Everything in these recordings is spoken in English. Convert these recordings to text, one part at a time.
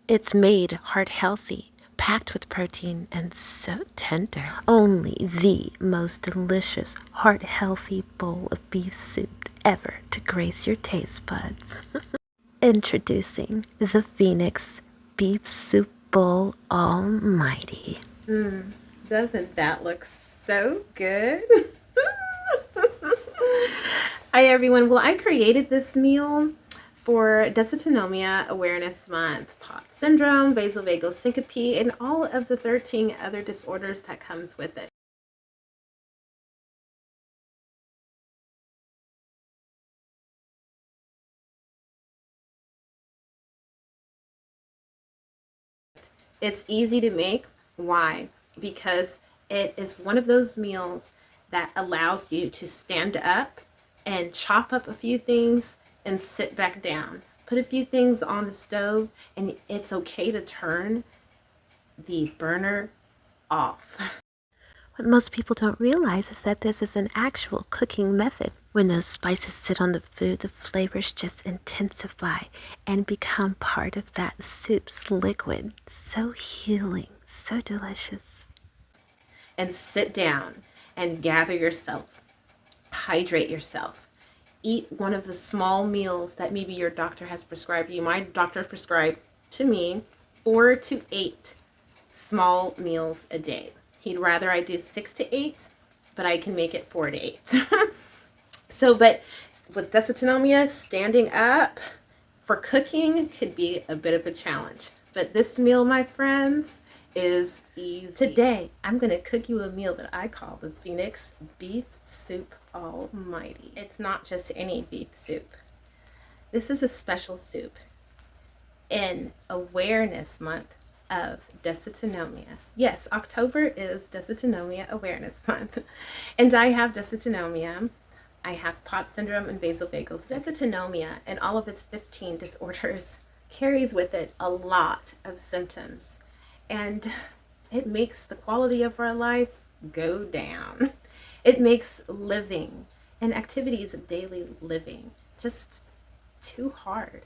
It's made heart healthy, packed with protein, and so tender. Only the most delicious, heart healthy bowl of beef soup ever to grace your taste buds. Introducing the Phoenix Beef Soup Bowl Almighty. Doesn't that look so good? Hi everyone. Well, I created this meal for Dysautonomia Awareness Month, POTS syndrome, vasovagal syncope, and all of the 13 other disorders that comes with it. It's easy to make. Why? Because it is one of those meals that allows you to stand up and chop up a few things and sit back down. Put a few things on the stove, and it's okay to turn the burner off. What most people don't realize is that this is an actual cooking method. When those spices sit on the food, the flavors just intensify and become part of that soup's liquid. So healing, so delicious. And sit down and gather yourself, hydrate yourself. Eat one of the small meals that maybe your doctor has prescribed you. My doctor prescribed to me 4 to 8 small meals a day. He'd rather I do 6 to 8, but I can make it 4 to 8. But with dysautonomia, standing up for cooking could be a bit of a challenge. But this meal, my friends, is easy. Today, I'm going to cook you a meal that I call the Phoenix Beef Soup Almighty. It's not just any beef soup. This is a special soup in Awareness Month of Dysautonomia. Yes, October is Dysautonomia Awareness Month. And I have dysautonomia. I have POTS syndrome and vasovagal. Dysautonomia and all of its 15 disorders carries with it a lot of symptoms. And it makes the quality of our life go down. It makes living and activities of daily living just too hard,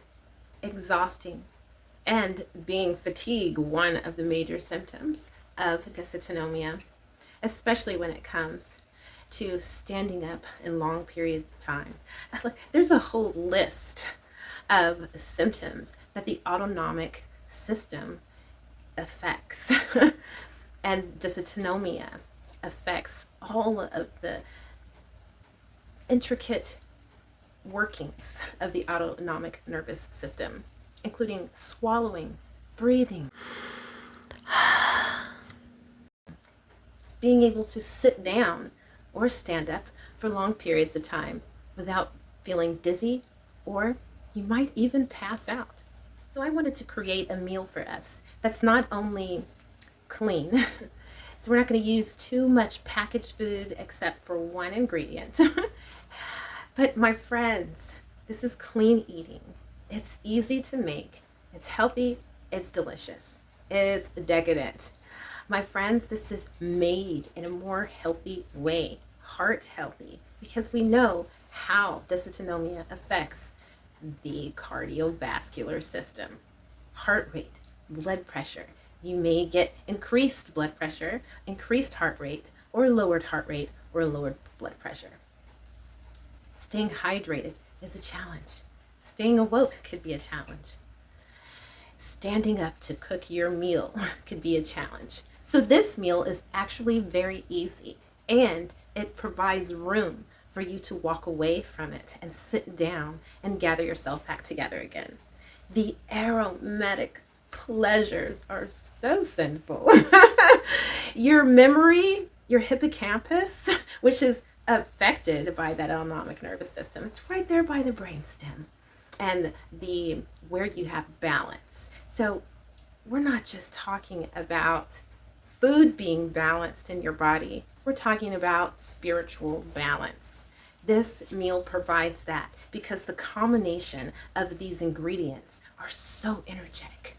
exhausting, and being fatigue one of the major symptoms of dysautonomia, especially when it comes to standing up in long periods of time. There's a whole list of symptoms that the autonomic system affects. And dysautonomia affects all of the intricate workings of the autonomic nervous system, including swallowing, breathing, being able to sit down or stand up for long periods of time without feeling dizzy, or you might even pass out. So I wanted to create a meal for us that's not only clean, so we're not going to use too much packaged food except for one ingredient. But my friends, this is clean eating. It's easy to make. It's healthy. It's delicious. It's decadent. My friends, this is made in a more healthy way, heart healthy, because we know how dysautonomia affects the cardiovascular system. Heart rate, blood pressure. You may get increased blood pressure, increased heart rate, or lowered heart rate, or lowered blood pressure. Staying hydrated is a challenge. Staying awoke could be a challenge. Standing up to cook your meal could be a challenge. So this meal is actually very easy, and it provides room for you to walk away from it and sit down and gather yourself back together again. The aromatic pleasures are so sinful. Your memory, your hippocampus, which is affected by that autonomic nervous system, it's right there by the brainstem and the where you have balance. So we're not just talking about food being balanced in your body. We're talking about spiritual balance. This meal provides that because the combination of these ingredients are so energetic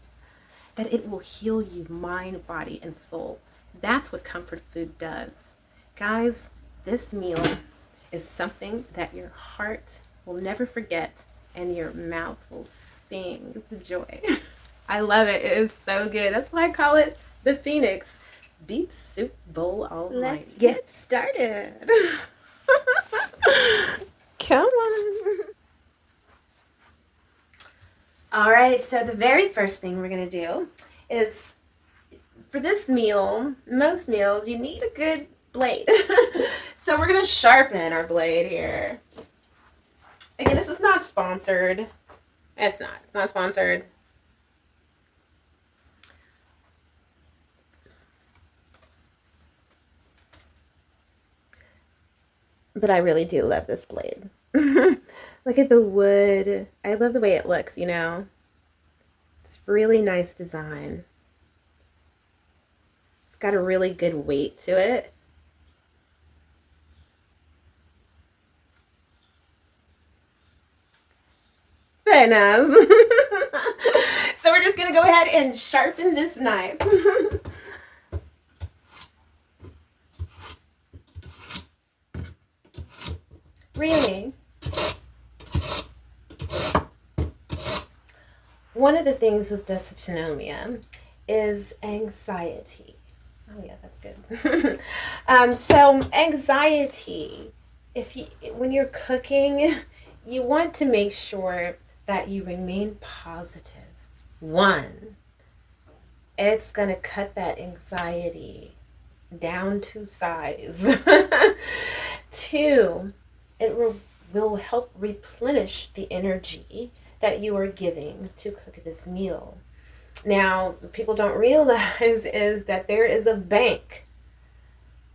that it will heal you mind, body, and soul. That's what comfort food does. Guys, this meal is something that your heart will never forget and your mouth will sing with joy. I love it. It is so good. That's why I call it the Phoenix Beef Soup Bowl Almighty. Let's get started. Come on. All right, so the very first thing we're going to do is, for this meal, most meals, you need a good blade. So we're going to sharpen our blade here. Again, this is not sponsored. It's not sponsored. But I really do love this blade. Look at the wood. I love the way it looks, you know. It's really nice design. It's got a really good weight to it. Very nice. So we're just going to go ahead and sharpen this knife. Really? One of the things with dysautonomia is anxiety. Oh yeah, that's good. So anxiety, when you're cooking, you want to make sure that you remain positive. One, it's going to cut that anxiety down to size. Two, it will help replenish the energy that you are giving to cook this meal. Now, people don't realize is that there is a bank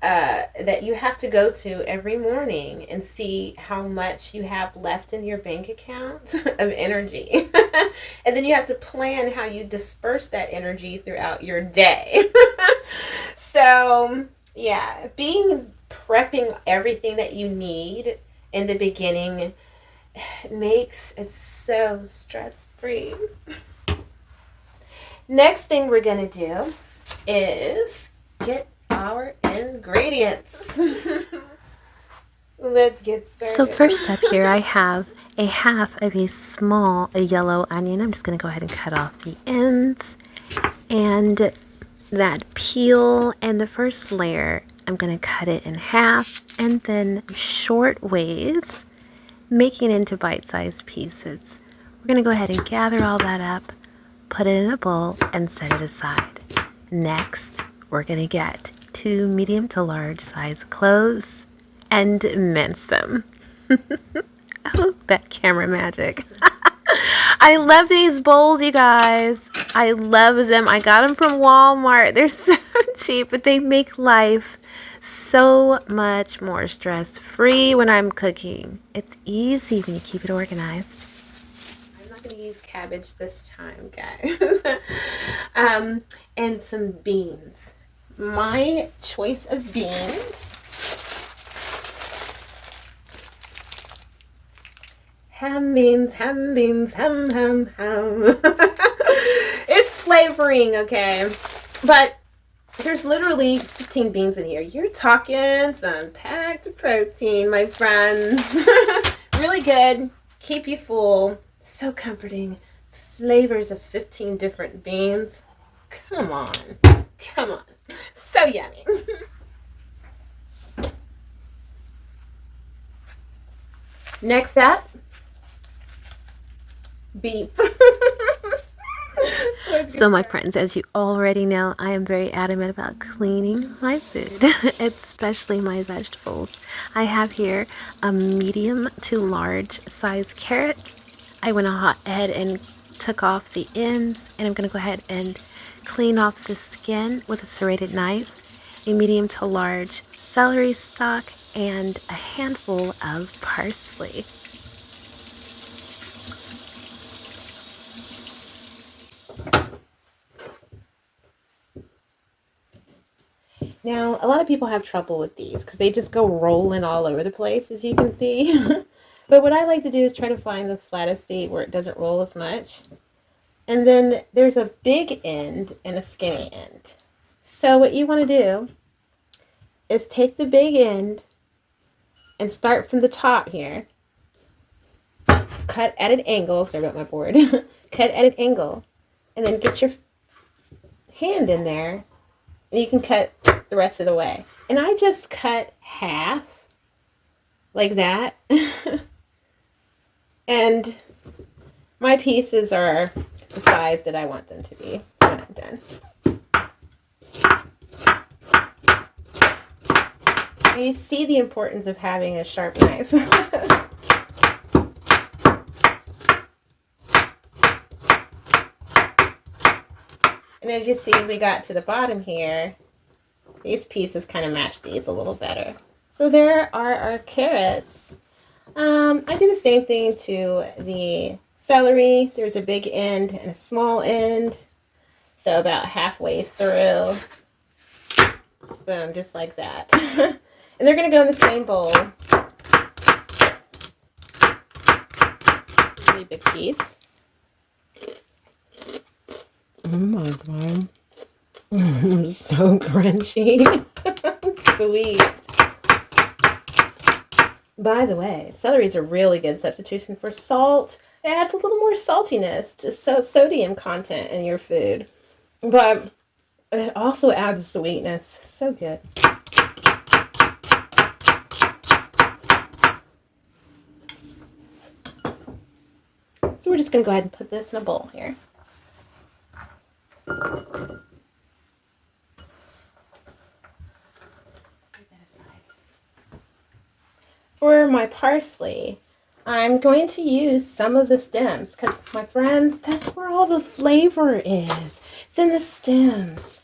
that you have to go to every morning and see how much you have left in your bank account of energy. And then you have to plan how you disperse that energy throughout your day. So, yeah, prepping everything that you need in the beginning makes it so stress-free. Next thing we're going to do is get our ingredients. Let's get started. So first up here, I have a half of a small yellow onion. I'm just going to go ahead and cut off the ends. And that peel and the first layer, I'm going to cut it in half and then short ways, making it into bite-sized pieces. We're going to go ahead and gather all that up, put it in a bowl, and set it aside. Next, we're going to get 2 medium to large size cloves and mince them. Oh, that camera magic. I love these bowls, you guys. I love them. I got them from Walmart. They're so cheap, but they make life so much more stress-free when I'm cooking. It's easy when you keep it organized. I'm not going to use cabbage this time, guys. And some beans. My choice of beans. Ham beans, ham, ham. It's flavoring, okay? But there's literally 15 beans in here. You're talking some packed protein, my friends. Really good. Keep you full. So comforting. Flavors of 15 different beans. Come on. Come on. So yummy. Next up, beef. So my friends, as you already know, I am very adamant about cleaning my food, especially my vegetables. I have here a medium to large size carrot. I went ahead and took off the ends, and I'm going to go ahead and clean off the skin with a serrated knife, a medium to large celery stalk, and a handful of parsley. Now, a lot of people have trouble with these because they just go rolling all over the place, as you can see. But what I like to do is try to find the flattest seat where it doesn't roll as much. And then there's a big end and a skinny end. So what you want to do is take the big end and start from the top here. Cut at an angle. Sorry about my board. Cut at an angle. And then get your hand in there, and you can cut the rest of the way. And I just cut half like that. And my pieces are the size that I want them to be when I'm done. And you see the importance of having a sharp knife. And as you see, as we got to the bottom here, these pieces kind of match these a little better. So there are our carrots. I do the same thing to the celery. There's a big end and a small end. So about halfway through, boom, just like that. And they're going to go in the same bowl. Really big piece. Oh my God. So crunchy. Sweet. By the way, celery is a really good substitution for salt. It adds a little more saltiness to sodium content in your food. But it also adds sweetness. So good. So we're just going to go ahead and put this in a bowl here. For my parsley, I'm going to use some of the stems because, my friends, that's where all the flavor is. It's in the stems.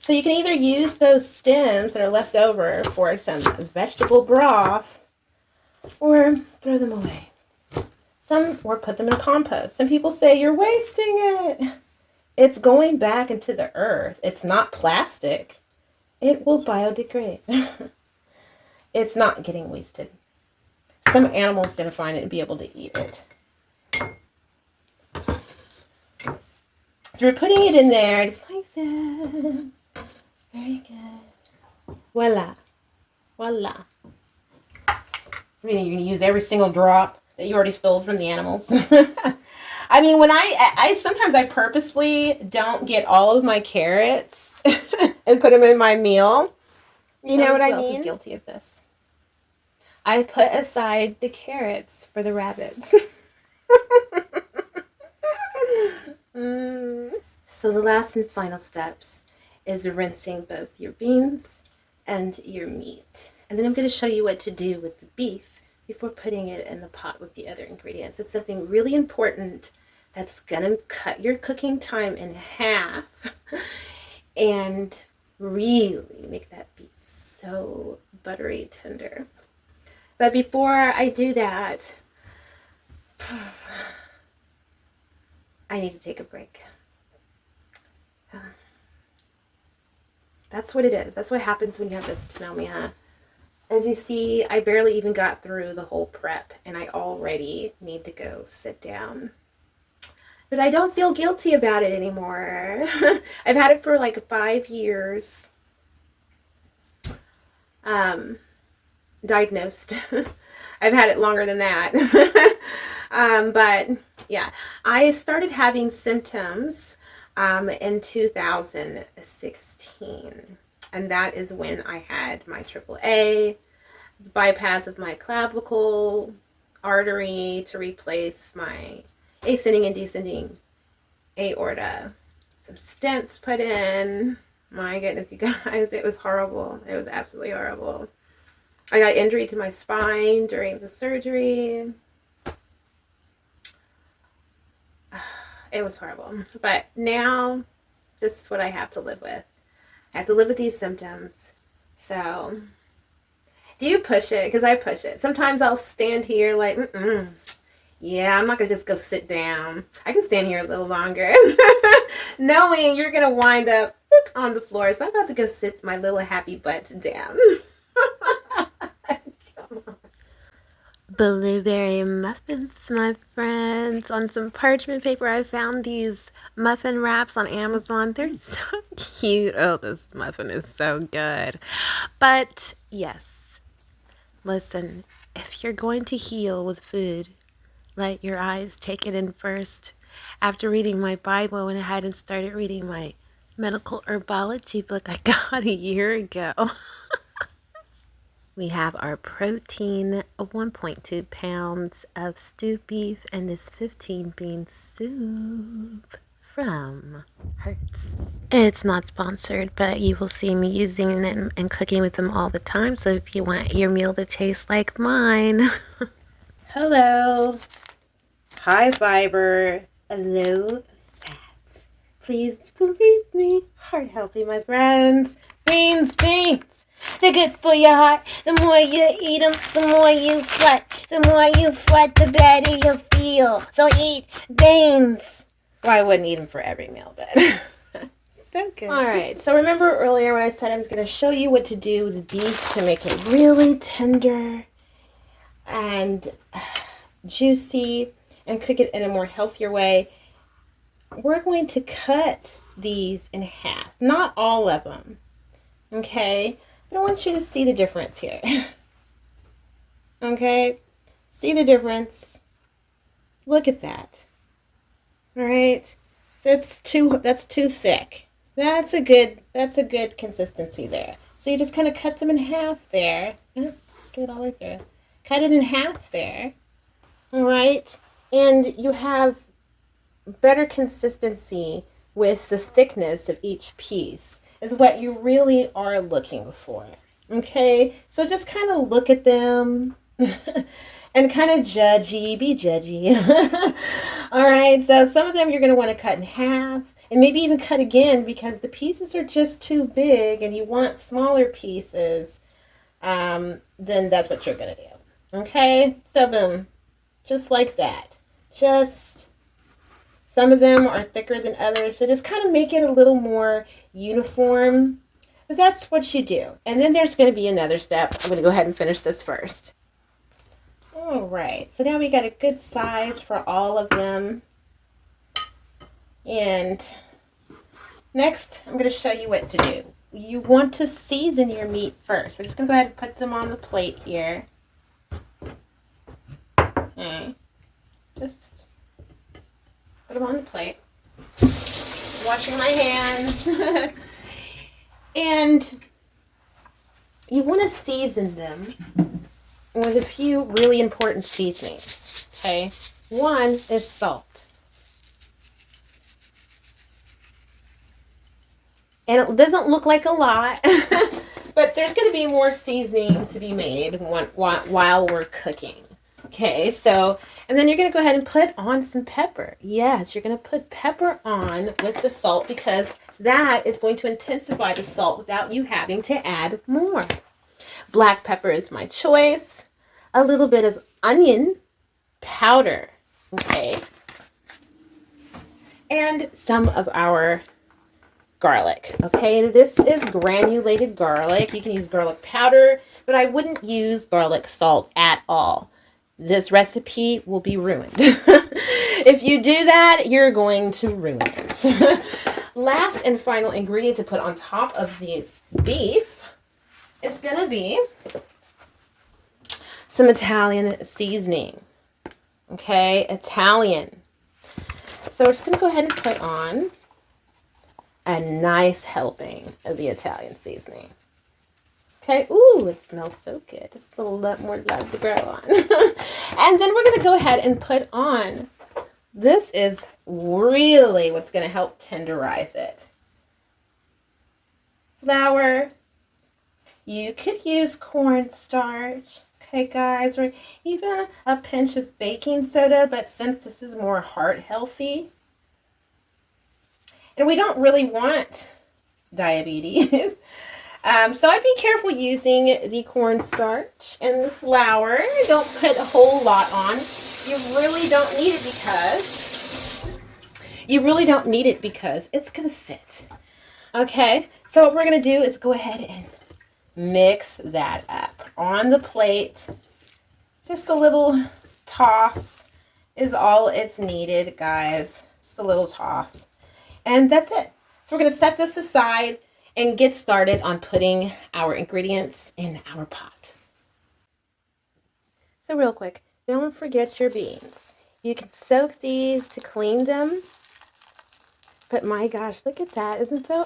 So you can either use those stems that are left over for some vegetable broth or throw them away. Or put them in compost. Some people say you're wasting it. It's going back into the earth. It's not plastic. It will biodegrade. It's not getting wasted. Some animal's going to find it and be able to eat it. So we're putting it in there just like that. Very good. Voila. Voila. You're going to use every single drop that you already stole from the animals. I mean, when I sometimes I purposely don't get all of my carrots and put them in my meal. You know what I mean? Who else is guilty of this? I put aside the carrots for the rabbits. So the last and final steps is rinsing both your beans and your meat. And then I'm going to show you what to do with the beef before putting it in the pot with the other ingredients. It's something really important that's going to cut your cooking time in half and really make that beef so buttery tender. But before I do that, I need to take a break. That's what it is. That's what happens when you have dysautonomia. As you see, I barely even got through the whole prep, and I already need to go sit down. But I don't feel guilty about it anymore. I've had it for like 5 years. Diagnosed. I've had it longer than that. But yeah, I started having symptoms in 2016. And that is when I had my AAA, bypass of my clavicle artery to replace my ascending and descending aorta. Some stents put in. My goodness, you guys, it was horrible. It was absolutely horrible. I got injury to my spine during the surgery. It was horrible. But now, this is what I have to live with. I have to live with these symptoms. So, do you push it? Because I push it. Sometimes I'll stand here like, yeah, I'm not going to just go sit down. I can stand here a little longer. Knowing you're going to wind up on the floor. So I'm about to go sit my little happy butt down. Blueberry muffins, my friends. On some parchment paper, I found these muffin wraps on Amazon. They're so cute. Oh, this muffin is so good. But yes, listen, if you're going to heal with food, let your eyes take it in first. after reading my Bible, I went ahead and started reading my medical herbology book I got a year ago. We have our protein, 1.2 pounds of stewed beef, and this 15 bean soup from Hertz. It's not sponsored, but you will see me using them and cooking with them all the time. So if you want your meal to taste like mine. Hello. High fiber, low fat. Please believe me. Heart healthy, my friends. Beans. They're good for your heart. The more you eat them, the more you sweat. The more you sweat, the better you feel. So eat beans. Well, I wouldn't eat them for every meal, but so good. All right. So remember earlier when I said I was going to show you what to do with beef to make it really tender and juicy and cook it in a more healthier way. We're going to cut these in half. Not all of them. Okay? But I want you to see the difference here. Okay? See the difference. Look at that. All right? That's too thick. That's a good consistency there. So you just kind of cut them in half there. Get it all the way through. Cut it in half there. All right? And you have better consistency with the thickness of each piece is what you really are looking for. Okay? So just kind of look at them and kind of be judgy. All right? So some of them you're going to want to cut in half and maybe even cut again because the pieces are just too big and you want smaller pieces. Then that's what you're going to do. Okay? So boom. Just like that. Just some of them are thicker than others, so just kind of make it a little more uniform. But that's what you do. And then there's going to be another step. I'm going to go ahead and finish this first. All right, so now we got a good size for all of them. And next, I'm going to show you what to do. You want to season your meat first. We're just going to go ahead and put them on the plate here. Okay. Just put them on the plate. Washing my hands. And you want to season them with a few really important seasonings. Okay? One is salt. And it doesn't look like a lot, but there's going to be more seasoning to be made while we're cooking. Okay, so, and then you're going to go ahead and put on some pepper. Yes, you're going to put pepper on with the salt because that is going to intensify the salt without you having to add more. Black pepper is my choice. A little bit of onion powder. Okay. And some of our garlic. Okay, this is granulated garlic. You can use garlic powder, but I wouldn't use garlic salt at all. This recipe will be ruined. If you do that, you're going to ruin it. Last and final ingredient to put on top of this beef is going to be some Italian seasoning. Okay, Italian. So we're just going to go ahead and put on a nice helping of the Italian seasoning. Okay, ooh, it smells so good. Just a little more love to grow on. And then we're going to go ahead and put on, this is really what's going to help tenderize it. Flour. You could use cornstarch. Okay, guys, or even a pinch of baking soda, but since this is more heart healthy, and we don't really want diabetes, so I'd be careful using the cornstarch and the flour. Don't put a whole lot on. You really don't need it because it's going to sit. Okay, so what we're going to do is go ahead and mix that up on the plate. Just a little toss is all it's needed, guys. Just a little toss. And that's it. So we're going to set this aside and get started on putting our ingredients in our pot. So real quick, don't forget your beans. You can soak these to clean them. But my gosh, look at that.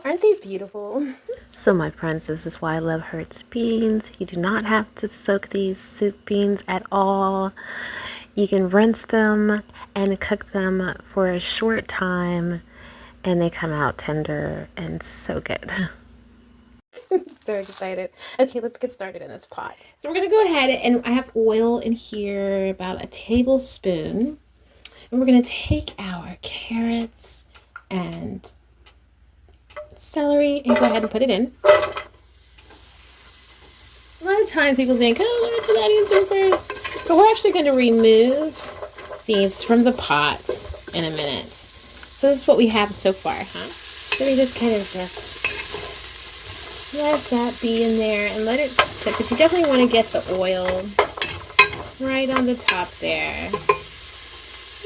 Aren't they beautiful? So my friends, this is why I love Hertz beans. You do not have to soak these soup beans at all. You can rinse them and cook them for a short time, and they come out tender and so good. I'm so excited. Okay, let's get started in this pot. So we're going to go ahead, and I have oil in here, about a tablespoon. And we're going to take our carrots and celery and go ahead and put it in. A lot of times people think, oh, let me put onions in first. But we're actually going to remove these from the pot in a minute. So this is what we have so far, huh? So we just kind of let that be in there and let it cook. But you definitely want to get the oil right on the top there.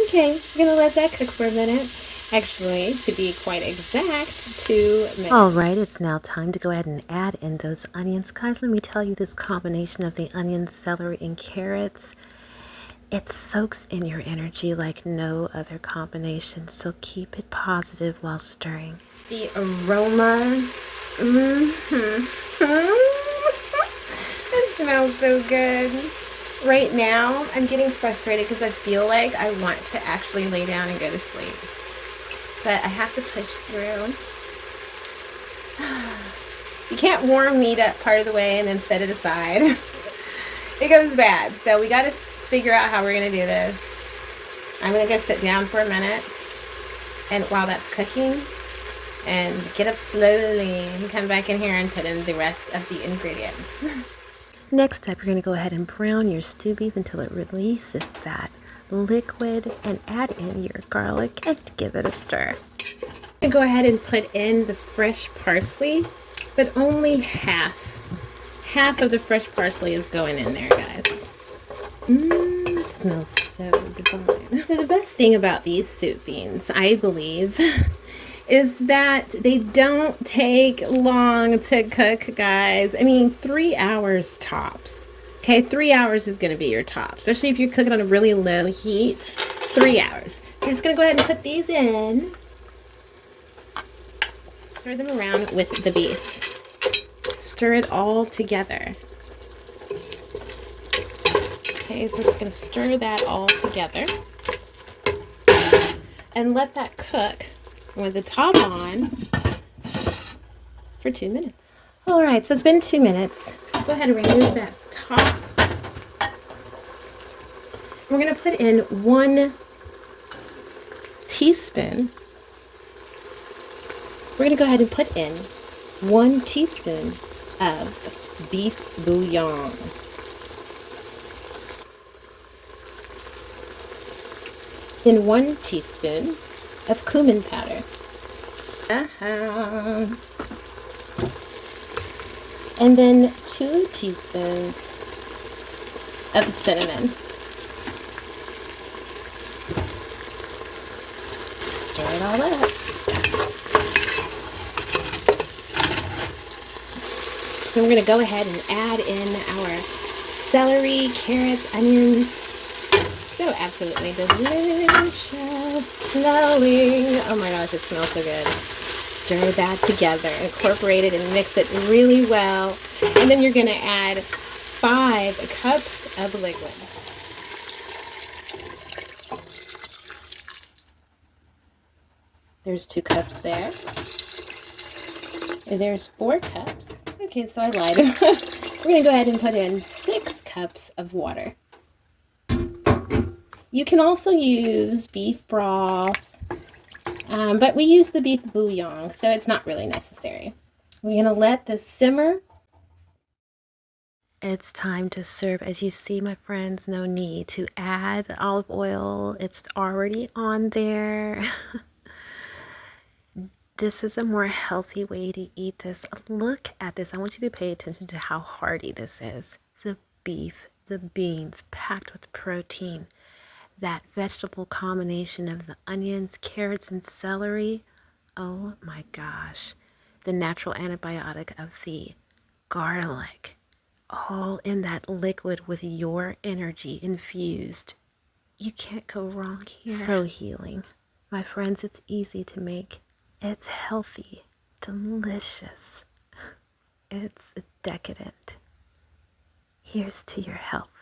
Okay, we're going to let that cook for a minute. Actually, to be quite exact, 2 minutes. All right, it's now time to go ahead and add in those onions. Guys, let me tell you, this combination of the onions, celery, and carrots, it soaks in your energy like no other combination. So keep it positive while stirring. The aroma. It smells so good. Right now, I'm getting frustrated because I feel like I want to actually lay down and go to sleep. But I have to push through. You can't warm meat up part of the way and then set it aside. It goes bad. So we got to figure out how we're going to do this. I'm going to go sit down for a minute, and while that's cooking, and get up slowly and come back in here and put in the rest of the ingredients. Next up, you're going to go ahead and brown your stew beef until it releases that liquid, and add in your garlic and give it a stir. And go ahead and put in the fresh parsley, but only half. Half of the fresh parsley is going in there, guys. It smells so divine. So the best thing about these soup beans, I believe, is that they don't take long to cook, guys. I mean, 3 hours tops. Okay, 3 hours is going to be your top, especially if you're cooking on a really low heat. 3 hours. So I'm just going to go ahead and put these in. Stir them around with the beef. Stir it all together. Okay, so we're just going to stir that all together. And let that cook with the top on for 2 minutes. All right, so it's been 2 minutes. Go ahead and remove that top. We're going to put in 1 teaspoon. We're going to go ahead and put in 1 teaspoon of beef bouillon. Then 1 teaspoon of cumin powder. And then 2 teaspoons of cinnamon. Stir it all up. So we're going to go ahead and add in our celery, carrots, onions. So absolutely delicious smelling. Oh my gosh, it smells so good. Stir that together, incorporate it and mix it really well. And then you're going to add 5 cups of liquid. There's 2 cups there. And there's 4 cups. Okay, so I lied. We're going to go ahead and put in 6 cups of water. You can also use beef broth, but we use the beef bouillon, so it's not really necessary. We're going to let this simmer. It's time to serve. As you see, my friends, no need to add olive oil. It's already on there. This is a more healthy way to eat this. Look at this. I want you to pay attention to how hearty this is. The beef, the beans, packed with protein. That vegetable combination of the onions, carrots, and celery. Oh my gosh. The natural antibiotic of the garlic. All in that liquid with your energy infused. You can't go wrong here. So healing. My friends, it's easy to make. It's healthy, delicious. It's decadent. Here's to your health.